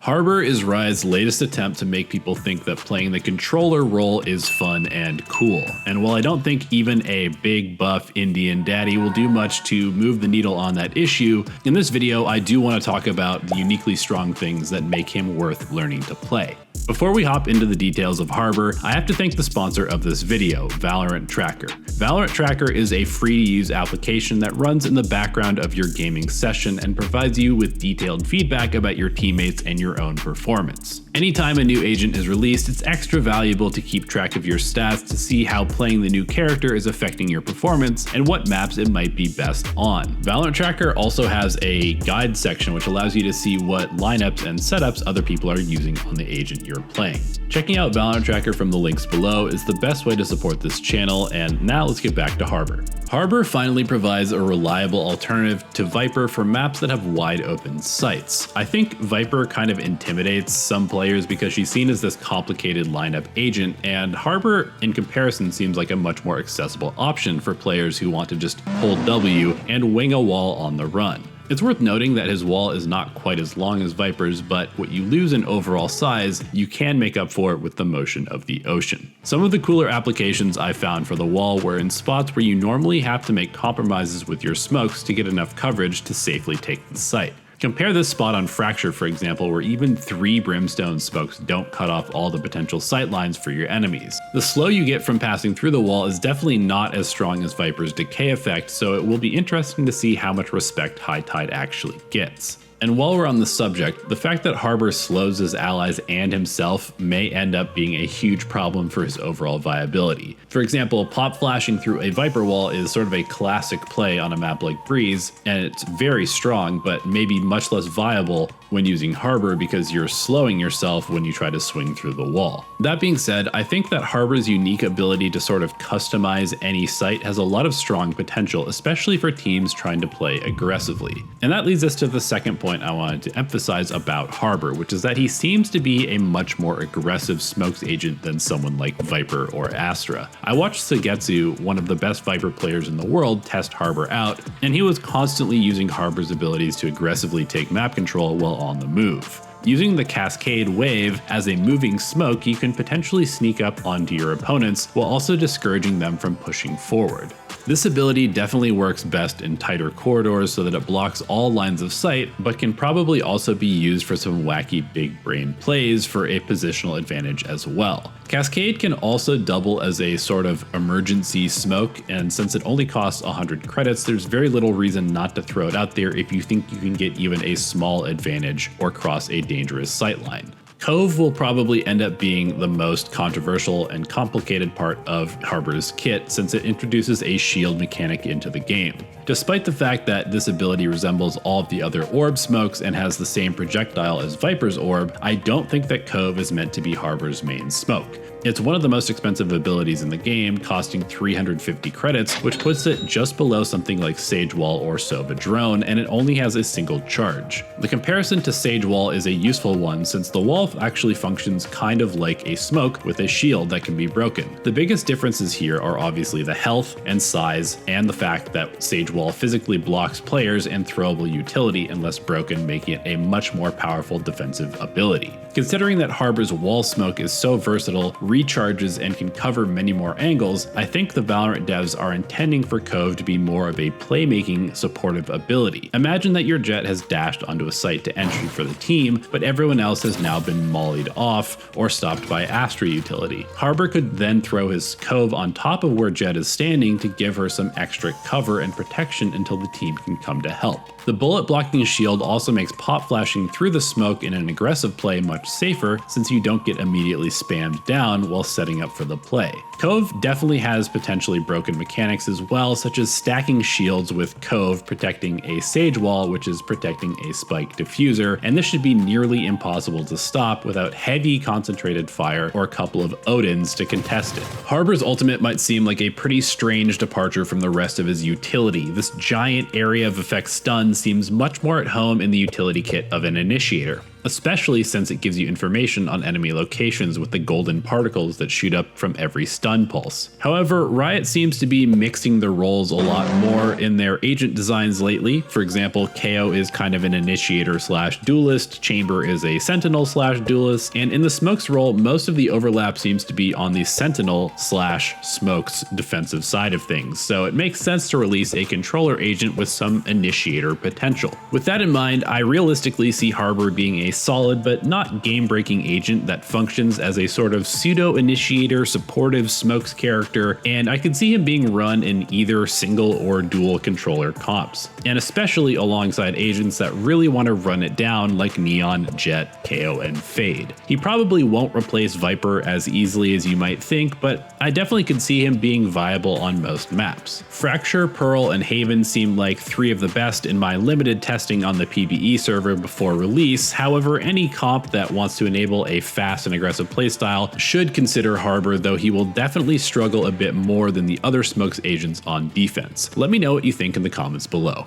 Harbor is Riot's latest attempt to make people think that playing the controller role is fun and cool. And while I don't think even a big buff Indian daddy will do much to move the needle on that issue, in this video I do want to talk about the uniquely strong things that make him worth learning to play. Before we hop into the details of Harbor, I have to thank the sponsor of this video, Valorant Tracker. Valorant Tracker is a free-to-use application that runs in the background of your gaming session and provides you with detailed feedback about your teammates and your own performance. Anytime a new agent is released, it's extra valuable to keep track of your stats to see how playing the new character is affecting your performance and what maps it might be best on. Valorant Tracker also has a guide section which allows you to see what lineups and setups other people are using on the agent you're playing. Checking out Valorant Tracker from the links below is the best way to support this channel, and now let's get back to Harbor. Harbor finally provides a reliable alternative to Viper for maps that have wide open sights. I think Viper kind of intimidates some players because she's seen as this complicated lineup agent, and Harbor in comparison seems like a much more accessible option for players who want to just hold W and wing a wall on the run. It's worth noting that his wall is not quite as long as Viper's, but what you lose in overall size, you can make up for it with the motion of the ocean. Some of the cooler applications I found for the wall were in spots where you normally have to make compromises with your smokes to get enough coverage to safely take the site. Compare this spot on Fracture, for example, where even 3 Brimstone smokes don't cut off all the potential sight lines for your enemies. The slow you get from passing through the wall is definitely not as strong as Viper's decay effect, so it will be interesting to see how much respect High Tide actually gets. And while we're on the subject, the fact that Harbor slows his allies and himself may end up being a huge problem for his overall viability. For example, pop flashing through a Viper wall is sort of a classic play on a map like Breeze, and it's very strong, but maybe much less viable when using Harbor because you're slowing yourself when you try to swing through the wall. That being said, I think that Harbor's unique ability to sort of customize any site has a lot of strong potential, especially for teams trying to play aggressively. And that leads us to the second point I wanted to emphasize about Harbor, which is that he seems to be a much more aggressive smokes agent than someone like Viper or Astra. I watched Sugetsu, one of the best Viper players in the world, test Harbor out, and he was constantly using Harbor's abilities to aggressively take map control while on the move. Using the Cascade Wave as a moving smoke, you can potentially sneak up onto your opponents while also discouraging them from pushing forward. This ability definitely works best in tighter corridors so that it blocks all lines of sight, but can probably also be used for some wacky big brain plays for a positional advantage as well. Cascade can also double as a sort of emergency smoke, and since it only costs 100 credits, there's very little reason not to throw it out there if you think you can get even a small advantage or cross a dangerous sightline. Cove will probably end up being the most controversial and complicated part of Harbor's kit since it introduces a shield mechanic into the game. Despite the fact that this ability resembles all of the other orb smokes and has the same projectile as Viper's orb, I don't think that Cove is meant to be Harbor's main smoke. It's one of the most expensive abilities in the game, costing 350 credits, which puts it just below something like Sage Wall or Sova Drone, and it only has a single charge. The comparison to Sage Wall is a useful one since the wall actually functions kind of like a smoke with a shield that can be broken. The biggest differences here are obviously the health and size, and the fact that Sage Wall physically blocks players and throwable utility unless broken, making it a much more powerful defensive ability. Considering that Harbor's wall smoke is so versatile, recharges, and can cover many more angles, I think the Valorant devs are intending for Cove to be more of a playmaking supportive ability. Imagine that your jet has dashed onto a site to entry for the team, but everyone else has now been mollied off or stopped by Astra utility. Harbor could then throw his Cove on top of where Jet is standing to give her some extra cover and protection until the team can come to help. The bullet blocking shield also makes pop flashing through the smoke in an aggressive play much safer since you don't get immediately spammed down while setting up for the play. Cove definitely has potentially broken mechanics as well, such as stacking shields with Cove protecting a Sage Wall, which is protecting a Spike Diffuser, and this should be nearly impossible to stop without heavy concentrated fire or a couple of Odins to contest it. Harbor's ultimate might seem like a pretty strange departure from the rest of his utility. This giant area of effect stun seems much more at home in the utility kit of an initiator. especially since it gives you information on enemy locations with the golden particles that shoot up from every stun pulse. However, Riot seems to be mixing the roles a lot more in their agent designs lately. For example, KO is kind of an initiator slash duelist, Chamber is a sentinel slash duelist, and in the Smokes role, most of the overlap seems to be on the sentinel slash Smokes defensive side of things, so it makes sense to release a controller agent with some initiator potential. With that in mind, I realistically see Harbor being a solid but not game-breaking agent that functions as a sort of pseudo-initiator supportive Smokes character, and I could see him being run in either single or dual controller comps, and especially alongside agents that really want to run it down like Neon, Jet, KO, and Fade. He probably won't replace Viper as easily as you might think, but I definitely could see him being viable on most maps. Fracture, Pearl, and Haven seem like three of the best in my limited testing on the PvE server before release. However, any comp that wants to enable a fast and aggressive playstyle should consider Harbor, though he will definitely struggle a bit more than the other Smokes agents on defense. Let me know what you think in the comments below.